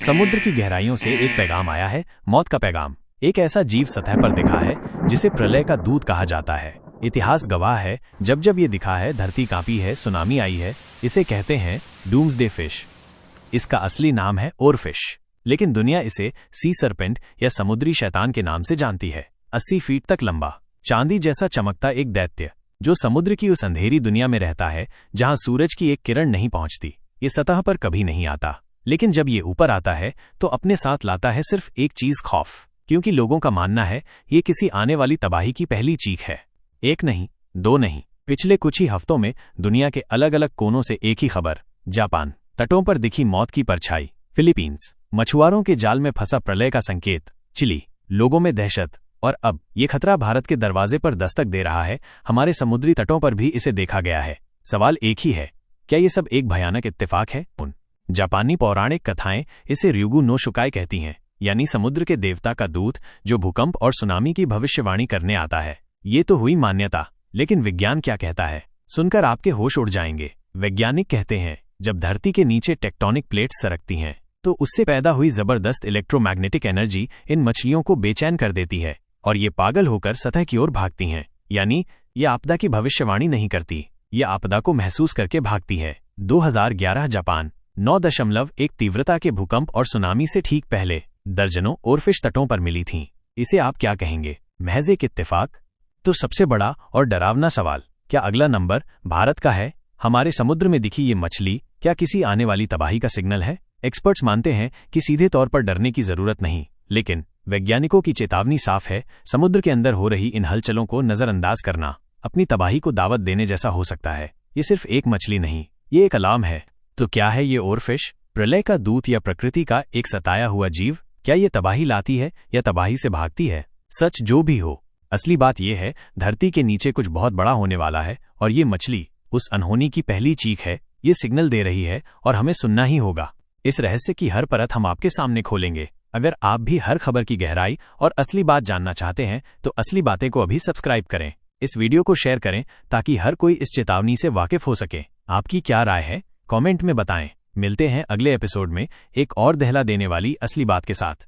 समुद्र की गहराइयों से एक पैगाम आया है, मौत का पैगाम। एक ऐसा जीव सतह पर दिखा है जिसे प्रलय का दूत कहा जाता है। इतिहास गवाह है, जब जब ये दिखा है धरती कांपी है, सुनामी आई है। इसे कहते हैं डूम्सडे फिश। इसका असली नाम है ओरफिश, लेकिन दुनिया इसे सी सरपेंट या समुद्री शैतान के नाम से जानती है। 80 फीट तक लंबा, चांदी जैसा चमकता एक दैत्य जो समुद्र की उस अंधेरी दुनिया में रहता है जहां सूरज की एक किरण नहीं पहुंचती। ये सतह पर कभी नहीं आता, लेकिन जब ये ऊपर आता है तो अपने साथ लाता है सिर्फ एक चीज, खौफ। क्योंकि लोगों का मानना है ये किसी आने वाली तबाही की पहली चीख है। एक नहीं, दो नहीं, पिछले कुछ ही हफ्तों में दुनिया के अलग अलग कोनों से एक ही खबर। जापान तटों पर दिखी मौत की परछाई, फिलीपींस मछुआरों के जाल में फंसा प्रलय का संकेत, चिली लोगों में दहशत, और अब ये खतरा भारत के दरवाजे पर दस्तक दे रहा है। हमारे समुद्री तटों पर भी इसे देखा गया है। सवाल एक ही है, क्या ये सब एक भयानक इत्तेफाक है? जापानी पौराणिक कथाएं इसे ryugu no Shukai कहती हैं, यानी समुद्र के देवता का दूत जो भूकंप और सुनामी की भविष्यवाणी करने आता है। ये तो हुई मान्यता, लेकिन विज्ञान क्या कहता है? सुनकर आपके होश उड़ जाएंगे। वैज्ञानिक कहते हैं जब धरती के नीचे टेक्टोनिक प्लेट्स सरकती हैं तो उससे पैदा हुई जबरदस्त इलेक्ट्रोमैग्नेटिक एनर्जी इन मछलियों को बेचैन कर देती है और ये पागल होकर सतह की ओर भागती हैं। यानी ये आपदा की भविष्यवाणी नहीं करती, ये आपदा को महसूस करके भागती है। 2011 जापान 9.1 तीव्रता के भूकंप और सुनामी से ठीक पहले दर्जनों ओरफिश तटों पर मिली थीं। इसे आप क्या कहेंगे? महज एक इत्तेफाक? तो सबसे बड़ा और डरावना सवाल, क्या अगला नंबर भारत का है? हमारे समुद्र में दिखी ये मछली क्या किसी आने वाली तबाही का सिग्नल है? एक्सपर्ट्स मानते हैं कि सीधे तौर पर डरने की जरूरत नहीं, लेकिन वैज्ञानिकों की चेतावनी साफ है। समुद्र के अंदर हो रही इन हलचलों को नजरअंदाज करना अपनी तबाही को दावत देने जैसा हो सकता है। ये सिर्फ एक मछली नहीं, ये एक अलार्म है। तो क्या है ये ओरफिश? प्रलय का दूत या प्रकृति का एक सताया हुआ जीव? क्या ये तबाही लाती है या तबाही से भागती है? सच जो भी हो, असली बात यह है धरती के नीचे कुछ बहुत बड़ा होने वाला है और ये मछली उस अनहोनी की पहली चीख है। ये सिग्नल दे रही है और हमें सुनना ही होगा। इस रहस्य की हर परत हम आपके सामने खोलेंगे। अगर आप भी हर खबर की गहराई और असली बात जानना चाहते हैं तो असली बातें को अभी सब्सक्राइब करें। इस वीडियो को शेयर करें ताकि हर कोई इस चेतावनी से वाकिफ हो सके। आपकी क्या राय है? कमेंट में बताएं। मिलते हैं अगले एपिसोड में एक और दहला देने वाली असली बात के साथ।